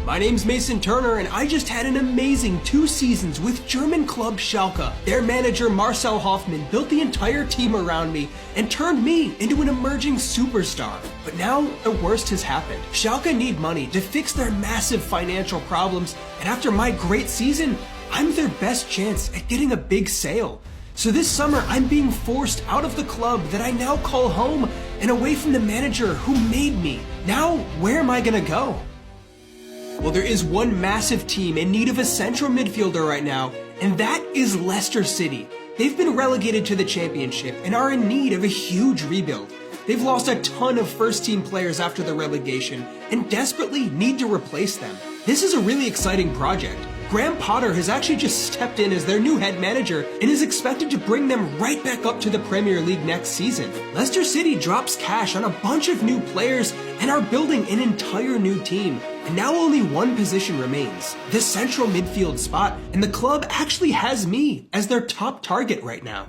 My name's Mason Turner, and I just had an amazing 2 seasons with German club Schalke. Their manager Marcel Hoffmann built the entire team around me and turned me into an emerging superstar. But now the worst has happened. Schalke need money to fix their massive financial problems, and after my great season, I'm their best chance at getting a big sale. So this summer, I'm being forced out of the club that I now call home and away from the manager who made me. Now, where am I gonna go? Well, there is one massive team in need of a central midfielder right now, and that is Leicester City. They've been relegated to the championship and are in need of a huge rebuild. They've lost a ton of first-team players after the relegation and desperately need to replace them. This is a really exciting project. Graham Potter has actually just stepped in as their new head manager and is expected to bring them right back up to the Premier League next season. Leicester City drops cash on a bunch of new players and are building an entire new team. And now only one position remains, the central midfield spot, and the club actually has me as their top target right now.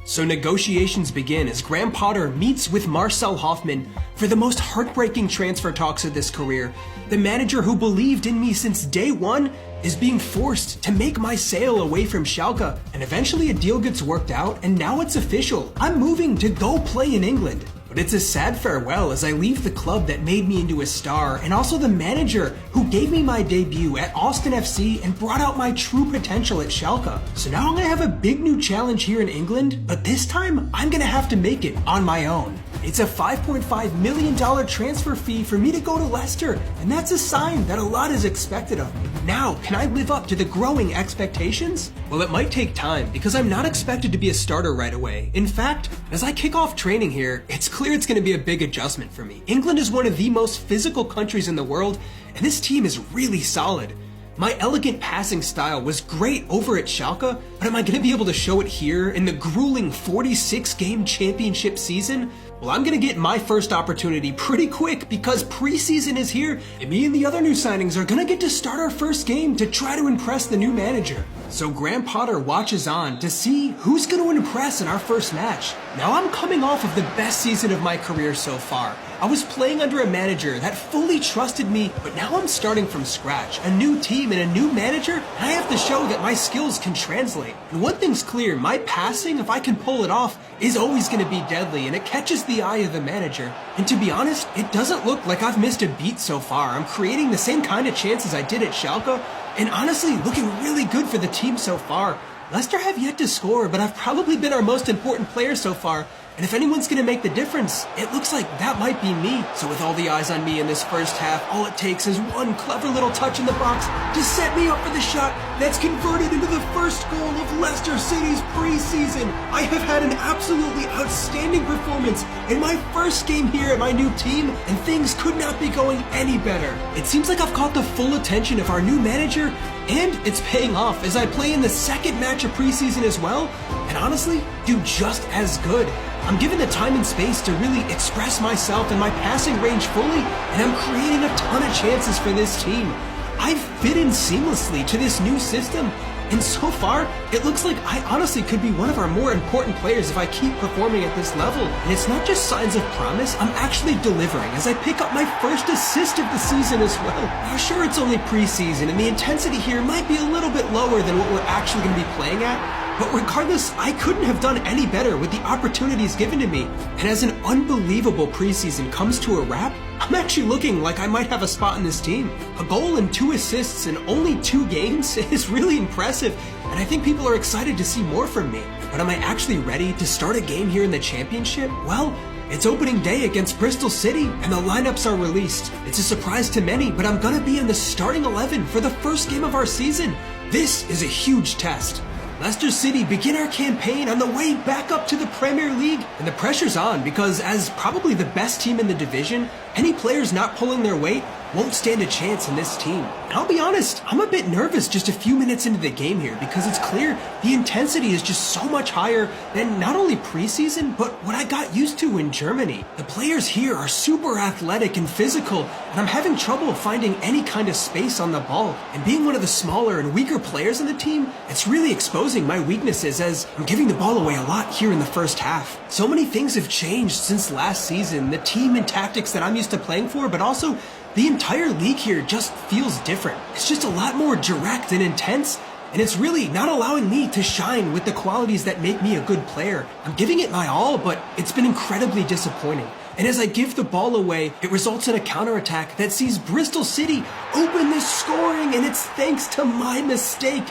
So negotiations begin as Graham Potter meets with Marcel Hoffmann for the most heartbreaking transfer talks of this career. The manager who believed in me since day one is being forced to make my sale away from Schalke, and eventually a deal gets worked out and now it's official. I'm moving to go play in England. But it's a sad farewell as I leave the club that made me into a star and also the manager who gave me my debut at Austin FC and brought out my true potential at Schalke. So now I'm gonna have a big new challenge here in England, but this time I'm gonna have to make it on my own. It's a $5.5 million transfer fee for me to go to Leicester, and that's a sign that a lot is expected of me. Now, can I live up to the growing expectations? Well, it might take time because I'm not expected to be a starter right away. In fact, as I kick off training here, it's clear it's going to be a big adjustment for me. England is one of the most physical countries in the world, and this team is really solid. My elegant passing style was great over at Schalke, but am I going to be able to show it here in the grueling 46-game championship season? Well, I'm going to get my first opportunity pretty quick because preseason is here, and me and the other new signings are going to get to start our first game to try to impress the new manager. So Graham Potter watches on to see who's going to impress in our first match. Now I'm coming off of the best season of my career so far. I was playing under a manager that fully trusted me, but now I'm starting from scratch. A new team and a new manager, and I have to show that my skills can translate. And one thing's clear, my passing, if I can pull it off, is always going to be deadly, and it catches the eye of the manager. And to be honest, it doesn't look like I've missed a beat so far. I'm creating the same kind of chances I did at Schalke, and honestly, looking really good for the team so far. Leicester have yet to score, but I've probably been our most important player so far. And if anyone's going to make the difference, it looks like that might be me. So with all the eyes on me in this first half, all it takes is one clever little touch in the box to set me up for the shot that's converted into the first goal of Leicester City's preseason. I have had an absolutely outstanding performance in my first game here at my new team, and things could not be going any better. It seems like I've caught the full attention of our new manager, and it's paying off as I play in the second match of preseason as well, and honestly, do just as good. I'm given the time and space to really express myself and my passing range fully, and I'm creating a ton of chances for this team. I've fit in seamlessly to this new system, and so far, it looks like I honestly could be one of our more important players if I keep performing at this level. And it's not just signs of promise, I'm actually delivering as I pick up my first assist of the season as well. Now sure, it's only preseason, and the intensity here might be a little bit lower than what we're actually going to be playing at, but regardless, I couldn't have done any better with the opportunities given to me. And as an unbelievable preseason comes to a wrap, I'm actually looking like I might have a spot in this team. A goal and 2 assists in only 2 games is really impressive, and I think people are excited to see more from me. But am I actually ready to start a game here in the championship? Well, it's opening day against Bristol City, and the lineups are released. It's a surprise to many, but I'm gonna be in the starting 11 for the first game of our season. This is a huge test. Leicester City begin our campaign on the way back up to the Premier League, and the pressure's on because as probably the best team in the division, any players not pulling their weight won't stand a chance in this team. And I'll be honest, I'm a bit nervous just a few minutes into the game here because it's clear the intensity is just so much higher than not only preseason, but what I got used to in Germany. The players here are super athletic and physical, and I'm having trouble finding any kind of space on the ball. And being one of the smaller and weaker players on the team, it's really exposing my weaknesses as I'm giving the ball away a lot here in the first half. So many things have changed since last season, the team and tactics that I'm used to playing for, but also The entire league here just feels different. It's just a lot more direct and intense, and it's really not allowing me to shine with the qualities that make me a good player. I'm giving it my all, but it's been incredibly disappointing. And as I give the ball away, it results in a counterattack that sees Bristol City open the scoring, and it's thanks to my mistake.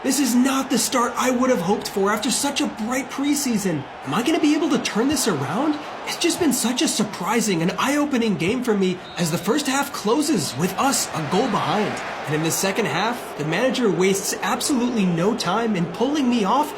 This is not the start I would have hoped for after such a bright preseason. Am I going to be able to turn this around? It's just been such a surprising and eye-opening game for me as the first half closes with us a goal behind. And in the second half, the manager wastes absolutely no time in pulling me off.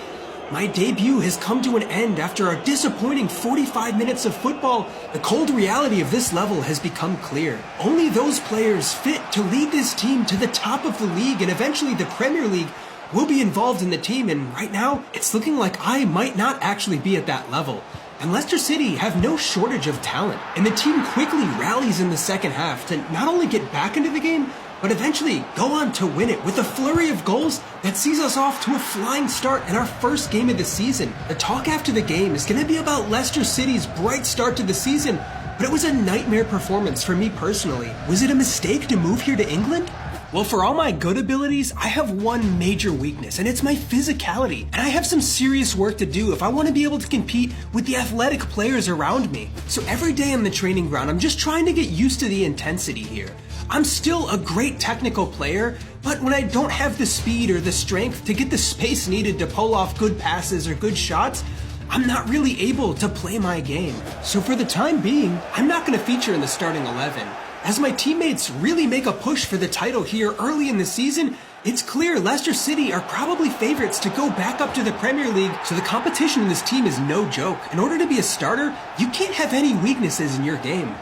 My debut has come to an end after a disappointing 45 minutes of football. The cold reality of this level has become clear. Only those players fit to lead this team to the top of the league and eventually the Premier League will be involved in the team, and right now, it's looking like I might not actually be at that level. And Leicester City have no shortage of talent, and the team quickly rallies in the second half to not only get back into the game, but eventually go on to win it with a flurry of goals that sees us off to a flying start in our first game of the season. The talk after the game is going to be about Leicester City's bright start to the season, but it was a nightmare performance for me personally. Was it a mistake to move here to England? Well, for all my good abilities, I have one major weakness, and it's my physicality. And I have some serious work to do if I want to be able to compete with the athletic players around me. So every day on the training ground, I'm just trying to get used to the intensity here. I'm still a great technical player, but when I don't have the speed or the strength to get the space needed to pull off good passes or good shots, I'm not really able to play my game. So for the time being, I'm not going to feature in the starting 11. As my teammates really make a push for the title here early in the season, it's clear Leicester City are probably favorites to go back up to the Premier League, so the competition in this team is no joke. In order to be a starter, you can't have any weaknesses in your game.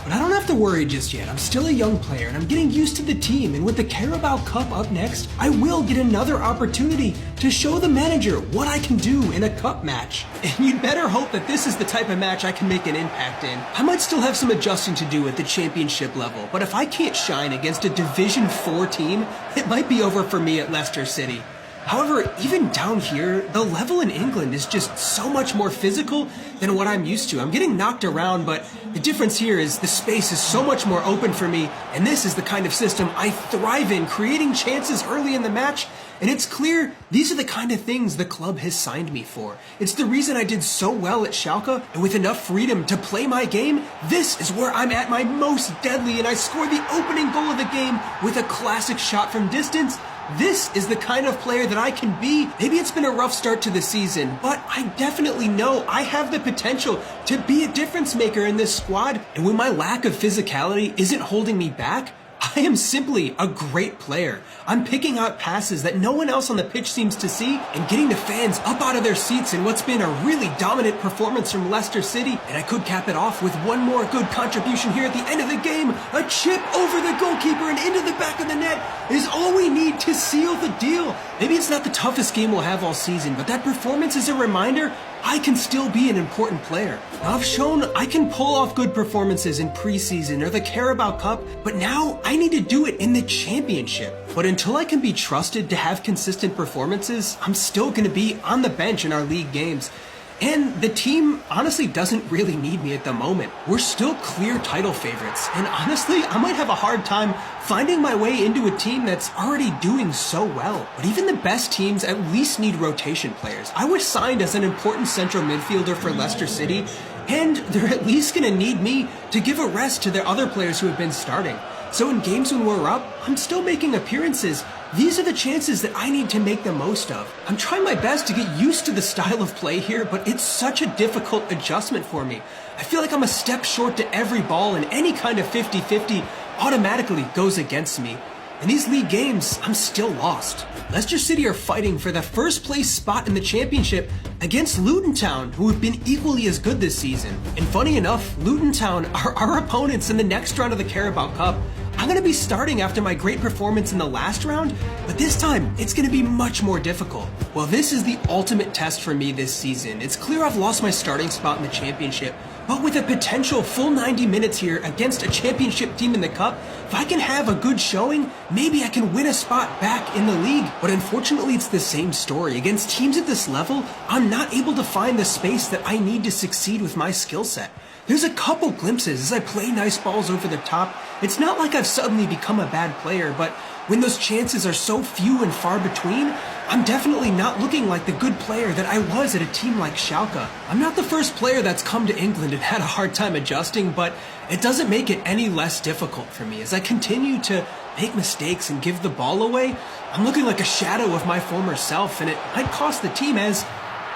But I don't have to worry just yet. I'm still a young player and I'm getting used to the team, and with the Carabao Cup up next, I will get another opportunity to show the manager what I can do in a cup match. And you'd better hope that this is the type of match I can make an impact in. I might still have some adjusting to do at the championship level, but if I can't shine against a Division 4 team, it might be over for me at Leicester City. However, even down here, the level in England is just so much more physical than what I'm used to. I'm getting knocked around, but the difference here is the space is so much more open for me, and this is the kind of system I thrive in, creating chances early in the match. And it's clear these are the kind of things the club has signed me for. It's the reason I did so well at Schalke, and with enough freedom to play my game, this is where I'm at my most deadly, and I score the opening goal of the game with a classic shot from distance. This is the kind of player that I can be. Maybe it's been a rough start to the season, but I definitely know I have the potential to be a difference maker in this squad. And when my lack of physicality isn't holding me back, I am simply a great player. I'm picking out passes that no one else on the pitch seems to see and getting the fans up out of their seats in what's been a really dominant performance from Leicester City. And I could cap it off with one more good contribution here at the end of the game. A chip over the goalkeeper and into the back of the net is all we need to seal the deal. Maybe it's not the toughest game we'll have all season, but that performance is a reminder I can still be an important player. Now, I've shown I can pull off good performances in preseason or the Carabao Cup, but now I need to do it in the championship. But until I can be trusted to have consistent performances, I'm still going to be on the bench in our league games. And the team honestly doesn't really need me at the moment. We're still clear title favorites, and honestly, I might have a hard time finding my way into a team that's already doing so well. But even the best teams at least need rotation players. I was signed as an important central midfielder for Leicester City, and they're at least going to need me to give a rest to their other players who have been starting. So in games when we're up, I'm still making appearances. These are the chances that I need to make the most of. I'm trying my best to get used to the style of play here, but it's such a difficult adjustment for me. I feel like I'm a step short to every ball, and any kind of 50-50 automatically goes against me. In these league games, I'm still lost. Leicester City are fighting for the first place spot in the championship against Luton Town, who have been equally as good this season. And funny enough, Luton Town are our opponents in the next round of the Carabao Cup. I'm going to be starting after my great performance in the last round, but this time it's going to be much more difficult. Well, this is the ultimate test for me this season. It's clear I've lost my starting spot in the championship, but with a potential full 90 minutes here against a championship team in the cup, if I can have a good showing, maybe I can win a spot back in the league. But unfortunately, it's the same story. Against teams at this level, I'm not able to find the space that I need to succeed with my skill set. There's a couple glimpses as I play nice balls over the top. It's not like I've suddenly become a bad player, but when those chances are so few and far between, I'm definitely not looking like the good player that I was at a team like Schalke. I'm not the first player that's come to England and had a hard time adjusting, but it doesn't make it any less difficult for me. As I continue to make mistakes and give the ball away, I'm looking like a shadow of my former self, and it might cost the team as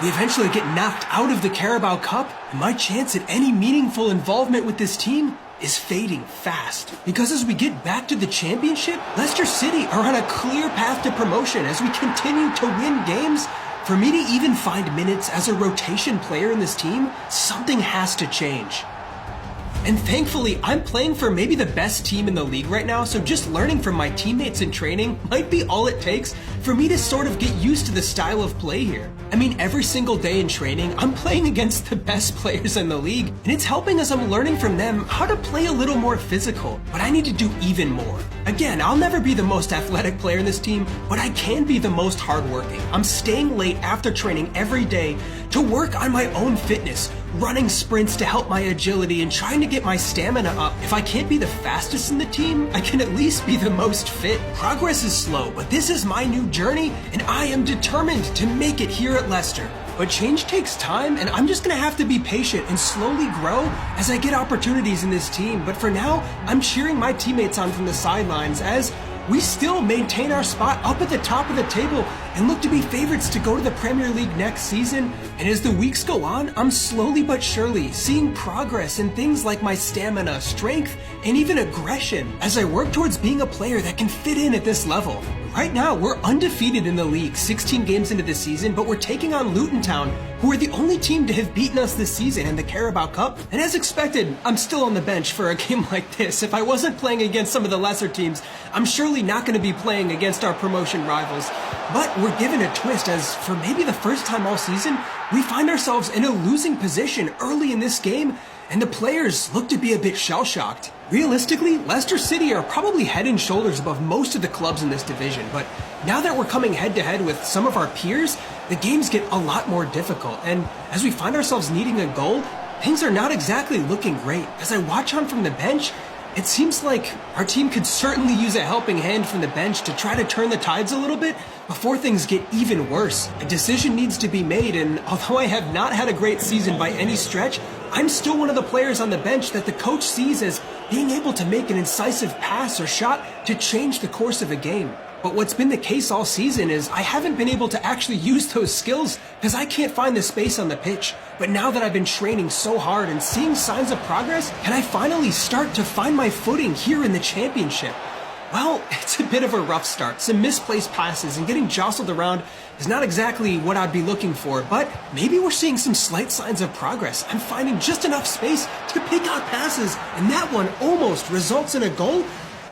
we eventually get knocked out of the Carabao Cup, and my chance at any meaningful involvement with this team is fading fast. Because as we get back to the championship, Leicester City are on a clear path to promotion as we continue to win games. For me to even find minutes as a rotation player in this team, something has to change. And thankfully, I'm playing for maybe the best team in the league right now, so just learning from my teammates in training might be all it takes for me to sort of get used to the style of play here. I mean, every single day in training, I'm playing against the best players in the league, and it's helping as I'm learning from them how to play a little more physical, but I need to do even more. Again, I'll never be the most athletic player in this team, but I can be the most hardworking. I'm staying late after training every day to work on my own fitness, running sprints to help my agility and trying to get my stamina up. If I can't be the fastest in the team, I can at least be the most fit. Progress is slow, but this is my new journey, and I am determined to make it here at Leicester. But change takes time, and I'm just gonna have to be patient and slowly grow as I get opportunities in this team. But for now, I'm cheering my teammates on from the sidelines as we still maintain our spot up at the top of the table and look to be favorites to go to the Premier League next season. And as the weeks go on, I'm slowly but surely seeing progress in things like my stamina, strength, and even aggression as I work towards being a player that can fit in at this level. Right now, we're undefeated in the league, 16 games into the season, but we're taking on Luton Town, who are the only team to have beaten us this season in the Carabao Cup. And as expected, I'm still on the bench for a game like this. If I wasn't playing against some of the lesser teams, I'm surely not going to be playing against our promotion rivals. But we're given a twist as, for maybe the first time all season, we find ourselves in a losing position early in this game, and the players look to be a bit shell-shocked. Realistically, Leicester City are probably head and shoulders above most of the clubs in this division, but now that we're coming head-to-head with some of our peers, the games get a lot more difficult, and as we find ourselves needing a goal, things are not exactly looking great. As I watch on from the bench, it seems like our team could certainly use a helping hand from the bench to try to turn the tides a little bit before things get even worse. A decision needs to be made, and although I have not had a great season by any stretch, I'm still one of the players on the bench that the coach sees as being able to make an incisive pass or shot to change the course of a game. But what's been the case all season is I haven't been able to actually use those skills because I can't find the space on the pitch. But now that I've been training so hard and seeing signs of progress, can I finally start to find my footing here in the championship? Well, it's a bit of a rough start. Some misplaced passes and getting jostled around is not exactly what I'd be looking for, but maybe we're seeing some slight signs of progress. I'm finding just enough space to pick out passes, and that one almost results in a goal.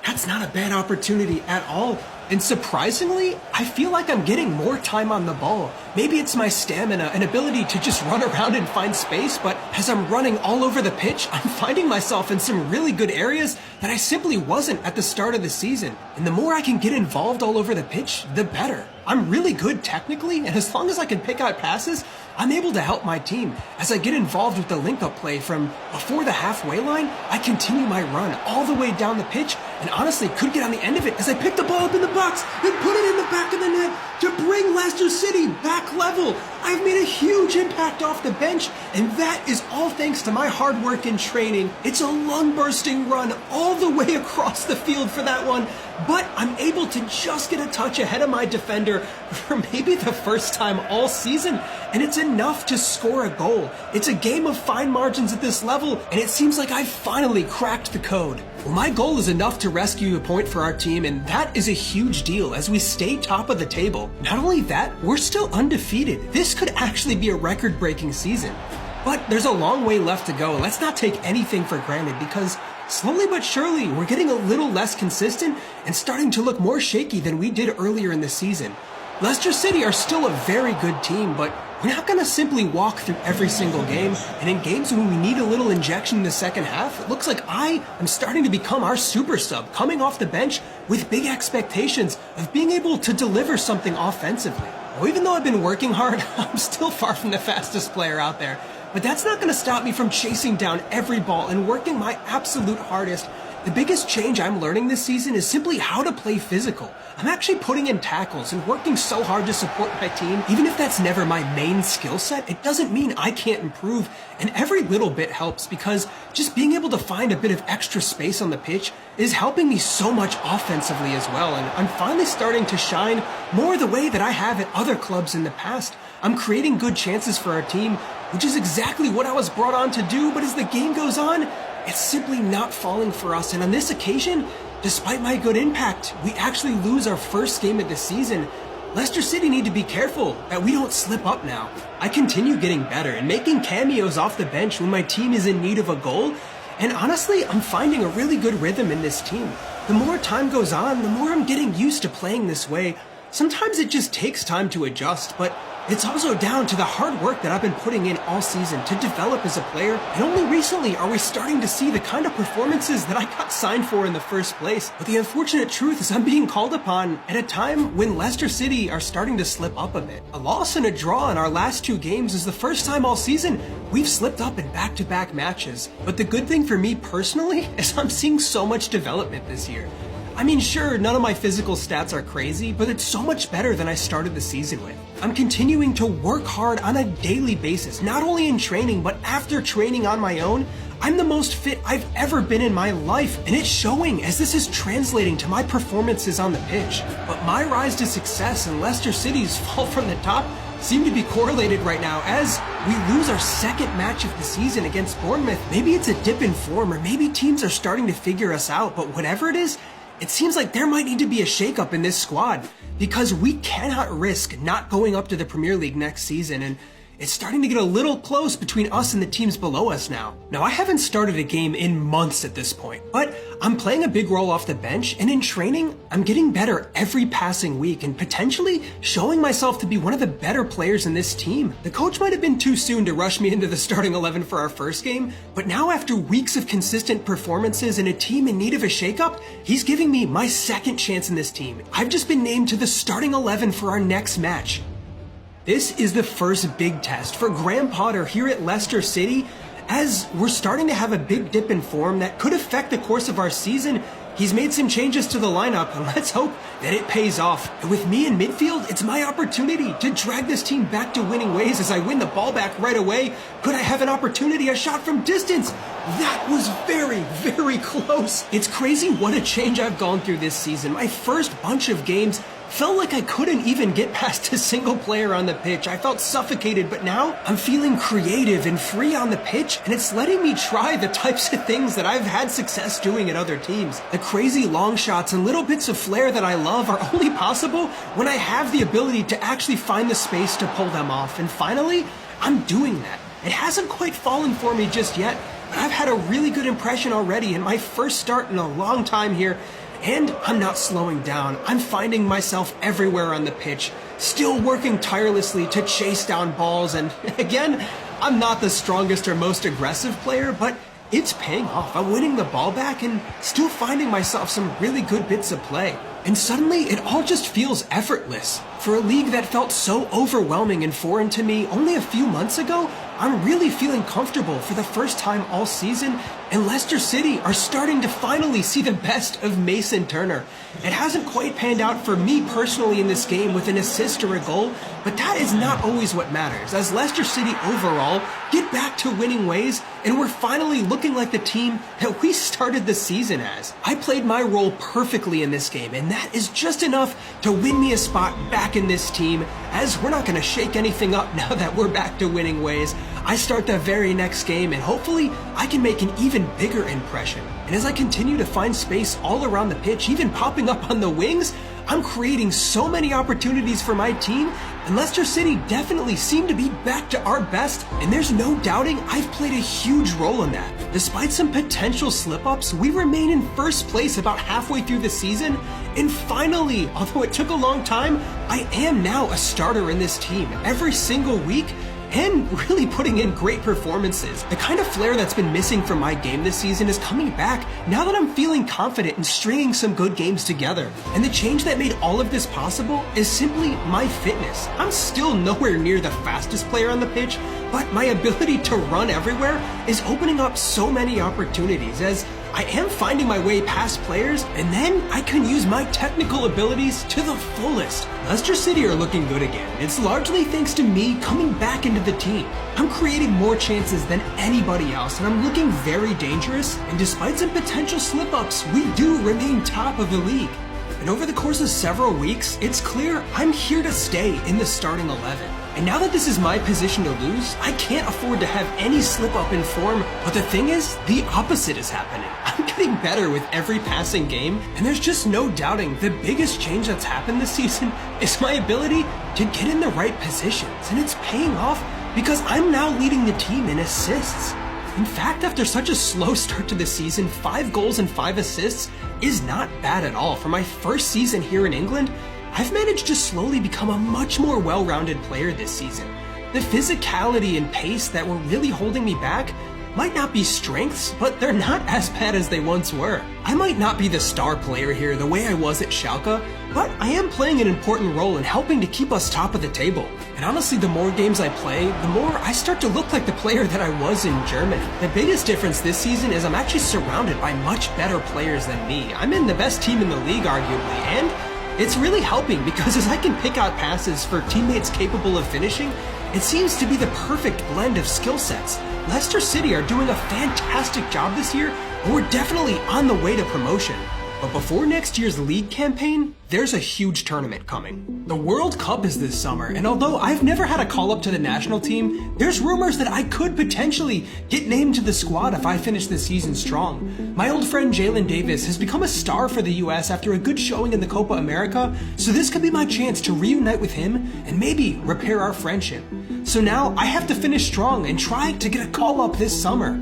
That's not a bad opportunity at all. And surprisingly, I feel like I'm getting more time on the ball. Maybe it's my stamina and ability to just run around and find space, but as I'm running all over the pitch, I'm finding myself in some really good areas that I simply wasn't at the start of the season. And the more I can get involved all over the pitch, the better. I'm really good technically, and as long as I can pick out passes, I'm able to help my team. As I get involved with the link-up play from before the halfway line, I continue my run all the way down the pitch, and honestly could get on the end of it as I pick the ball up in the box and put it in the back of the net to bring Leicester City back level. I've made a huge impact off the bench, and that is all thanks to my hard work and training. It's a lung-bursting run all the way across the field for that one, but I'm able to just get a touch ahead of my defender for maybe the first time all season, and it's enough to score a goal. It's a game of fine margins at this level, and it seems like I've finally cracked the code. Well, my goal is enough to rescue a point for our team, and that is a huge deal as we stay top of the table. Not only that, we're still undefeated. This could actually be a record-breaking season. But there's a long way left to go. Let's not take anything for granted because slowly but surely we're getting a little less consistent and starting to look more shaky than we did earlier in the season. Leicester City are still a very good team, but we're not going to simply walk through every single game, and in games when we need a little injection in the second half, it looks like I am starting to become our super sub, coming off the bench with big expectations of being able to deliver something offensively. Now, even though I've been working hard, I'm still far from the fastest player out there. But that's not going to stop me from chasing down every ball and working my absolute hardest. The biggest change I'm learning this season is simply how to play physical. I'm actually putting in tackles and working so hard to support my team. Even if that's never my main skill set, it doesn't mean I can't improve. And every little bit helps, because just being able to find a bit of extra space on the pitch is helping me so much offensively as well. And I'm finally starting to shine more the way that I have at other clubs in the past. I'm creating good chances for our team, which is exactly what I was brought on to do. But as the game goes on, it's simply not falling for us. And on this occasion, despite my good impact, we actually lose our first game of the season. Leicester City need to be careful that we don't slip up now. I continue getting better and making cameos off the bench when my team is in need of a goal. And honestly, I'm finding a really good rhythm in this team. The more time goes on, the more I'm getting used to playing this way. Sometimes it just takes time to adjust, but it's also down to the hard work that I've been putting in all season to develop as a player, and only recently are we starting to see the kind of performances that I got signed for in the first place. But the unfortunate truth is I'm being called upon at a time when Leicester City are starting to slip up a bit. A loss and a draw in our last 2 games is the first time all season we've slipped up in back-to-back matches. But the good thing for me personally is I'm seeing so much development this year. I mean, sure, none of my physical stats are crazy, but it's so much better than I started the season with. I'm continuing to work hard on a daily basis, not only in training, but after training on my own. I'm the most fit I've ever been in my life, and it's showing as this is translating to my performances on the pitch. But my rise to success and Leicester City's fall from the top seem to be correlated right now as we lose our second match of the season against Bournemouth. Maybe it's a dip in form, or maybe teams are starting to figure us out, but whatever it is, it seems like there might need to be a shakeup in this squad, because we cannot risk not going up to the Premier League next season, and it's starting to get a little close between us and the teams below us now. Now, I haven't started a game in months at this point, but I'm playing a big role off the bench, and in training, I'm getting better every passing week and potentially showing myself to be one of the better players in this team. The coach might have been too soon to rush me into the starting 11 for our first game, but now after weeks of consistent performances and a team in need of a shakeup, he's giving me my second chance in this team. I've just been named to the starting 11 for our next match. This is the first big test for Graham Potter here at Leicester City, as we're starting to have a big dip in form that could affect the course of our season. He's made some changes to the lineup, and let's hope that it pays off. And with me in midfield, it's my opportunity to drag this team back to winning ways as I win the ball back right away. Could I have an opportunity? A shot from distance. That was very, very close. It's crazy what a change I've gone through this season. My first bunch of games felt like I couldn't even get past a single player on the pitch. I felt suffocated, but now I'm feeling creative and free on the pitch, and it's letting me try the types of things that I've had success doing at other teams. The crazy long shots and little bits of flair that I love are only possible when I have the ability to actually find the space to pull them off. And finally, I'm doing that. It hasn't quite fallen for me just yet, but I've had a really good impression already in my first start in a long time here. And I'm not slowing down. I'm finding myself everywhere on the pitch, still working tirelessly to chase down balls. And again, I'm not the strongest or most aggressive player, but it's paying off. I'm winning the ball back and still finding myself some really good bits of play. And suddenly, it all just feels effortless. For a league that felt so overwhelming and foreign to me only a few months ago, I'm really feeling comfortable for the first time all season, and Leicester City are starting to finally see the best of Mason Turner. It hasn't quite panned out for me personally in this game with an assist or a goal, but that is not always what matters, as Leicester City overall get back to winning ways, and we're finally looking like the team that we started the season as. I played my role perfectly in this game, and that is just enough to win me a spot back in this team, as we're not going to shake anything up now that we're back to winning ways. I start the very next game, and hopefully I can make an even bigger impression. And as I continue to find space all around the pitch, even popping up on the wings, I'm creating so many opportunities for my team, and Leicester City definitely seem to be back to our best, and there's no doubting I've played a huge role in that. Despite some potential slip-ups, we remain in first place about halfway through the season, and finally, although it took a long time, I am now a starter in this team every single week. and really putting in great performances. The kind of flair that's been missing from my game this season is coming back now that I'm feeling confident in stringing some good games together. And the change that made all of this possible is simply my fitness. I'm still nowhere near the fastest player on the pitch, but my ability to run everywhere is opening up so many opportunities as I am finding my way past players, and then I can use my technical abilities to the fullest. Leicester City are looking good again. It's largely thanks to me coming back into the team. I'm creating more chances than anybody else, and I'm looking very dangerous, and despite some potential slip-ups, we do remain top of the league. And over the course of several weeks, it's clear I'm here to stay in the starting 11. And now that this is my position to lose, I can't afford to have any slip up in form. But the thing is, the opposite is happening. I'm getting better with every passing game, and there's just no doubting the biggest change that's happened this season is my ability to get in the right positions. And it's paying off because I'm now leading the team in assists. In fact, after such a slow start to the season, 5 goals and 5 assists is not bad at all. For my first season here in England, I've managed to slowly become a much more well-rounded player this season. The physicality and pace that were really holding me back might not be strengths, but they're not as bad as they once were. I might not be the star player here the way I was at Schalke, but I am playing an important role in helping to keep us top of the table. And honestly, the more games I play, the more I start to look like the player that I was in Germany. The biggest difference this season is I'm actually surrounded by much better players than me. I'm in the best team in the league, arguably, and it's really helping because as I can pick out passes for teammates capable of finishing, it seems to be the perfect blend of skill sets. Leicester City are doing a fantastic job this year, and we're definitely on the way to promotion. But before next year's league campaign, there's a huge tournament coming. The World Cup is this summer, and although I've never had a call-up to the national team, there's rumors that I could potentially get named to the squad if I finish the season strong. My old friend Jalen Davis has become a star for the US after a good showing in the Copa America, so this could be my chance to reunite with him and maybe repair our friendship. So now I have to finish strong and try to get a call-up this summer.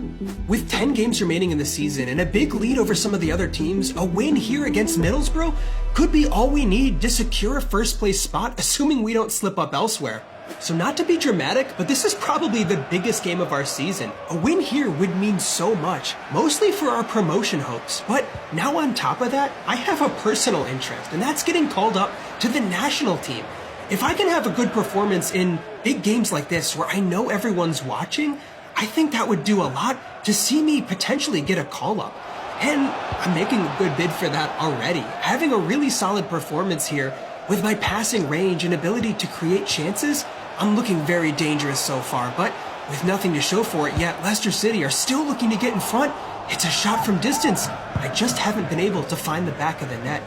With 10 games remaining in the season and a big lead over some of the other teams, a win here against Middlesbrough could be all we need to secure a first place spot, assuming we don't slip up elsewhere. So not to be dramatic, but this is probably the biggest game of our season. A win here would mean so much, mostly for our promotion hopes. But now on top of that, I have a personal interest, and that's getting called up to the national team. If I can have a good performance in big games like this where I know everyone's watching, I think that would do a lot to see me potentially get a call-up. And I'm making a good bid for that already. Having a really solid performance here with my passing range and ability to create chances, I'm looking very dangerous so far, but with nothing to show for it yet, Leicester City are still looking to get in front. It's a shot from distance. I just haven't been able to find the back of the net.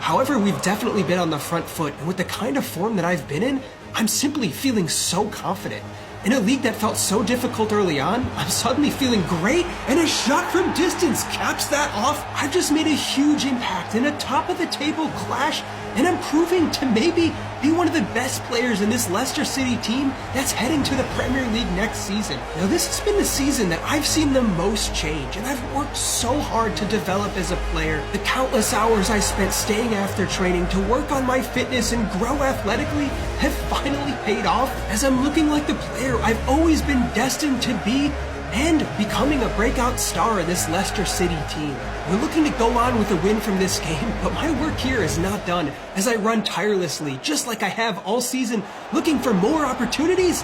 However, we've definitely been on the front foot, and with the kind of form that I've been in, I'm simply feeling so confident. In a league that felt so difficult early on, I'm suddenly feeling great, and a shot from distance caps that off. I've just made a huge impact in a top-of-the-table clash, and I'm proving to maybe be one of the best players in this Leicester City team that's heading to the Premier League next season. Now, this has been the season that I've seen the most change, and I've worked so hard to develop as a player. The countless hours I spent staying after training to work on my fitness and grow athletically have finally paid off as I'm looking like the player I've always been destined to be and becoming a breakout star in this Leicester City team. We're looking to go on with a win from this game, but my work here is not done as I run tirelessly, just like I have all season, looking for more opportunities.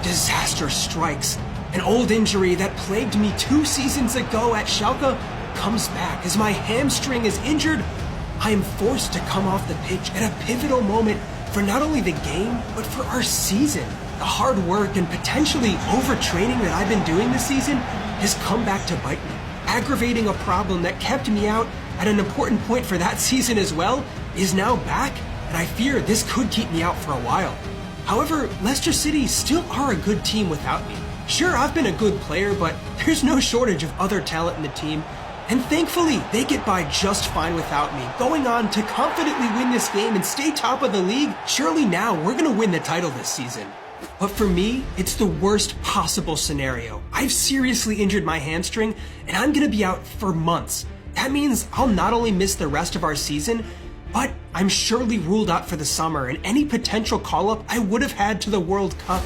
Disaster strikes. An old injury that plagued me 2 seasons ago at Schalke comes back as my hamstring is injured. I am forced to come off the pitch at a pivotal moment for not only the game, but for our season. The hard work and potentially overtraining that I've been doing this season has come back to bite me. Aggravating a problem that kept me out at an important point for that season as well is now back, and I fear this could keep me out for a while. However, Leicester City still are a good team without me. Sure, I've been a good player, but there's no shortage of other talent in the team, and thankfully they get by just fine without me, going on to confidently win this game and stay top of the league. Surely now we're gonna win the title this season. But for me, it's the worst possible scenario. I've seriously injured my hamstring, and I'm gonna be out for months. That means I'll not only miss the rest of our season, but I'm surely ruled out for the summer and any potential call-up I would have had to the World Cup.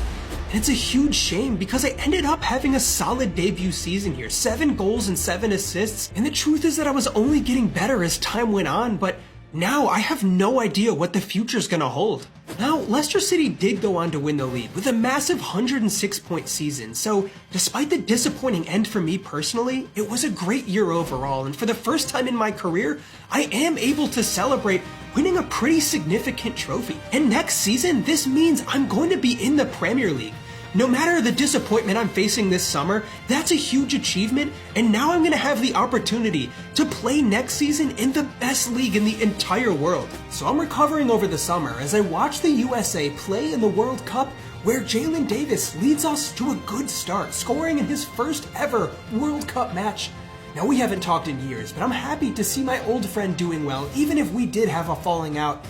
And it's a huge shame because I ended up having a solid debut season here, 7 goals and 7 assists, and the truth is that I was only getting better as time went on, but now I have no idea what the future's gonna hold. Now, Leicester City did go on to win the league with a massive 106-point season, so despite the disappointing end for me personally, it was a great year overall, and for the first time in my career, I am able to celebrate winning a pretty significant trophy. And next season, this means I'm going to be in the Premier League. No matter the disappointment I'm facing this summer, that's a huge achievement, and now I'm going to have the opportunity to play next season in the best league in the entire world. So I'm recovering over the summer as I watch the USA play in the World Cup, where Jalen Davis leads us to a good start, scoring in his first ever World Cup match. Now, we haven't talked in years, but I'm happy to see my old friend doing well, even if we did have a falling out.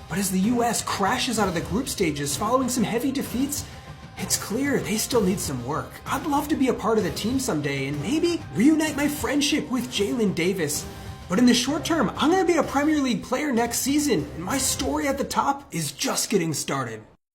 But as the US crashes out of the group stages following some heavy defeats, it's clear they still need some work. I'd love to be a part of the team someday and maybe reunite my friendship with Jalen Davis. But in the short term, I'm going to be a Premier League player next season, and my story at the top is just getting started.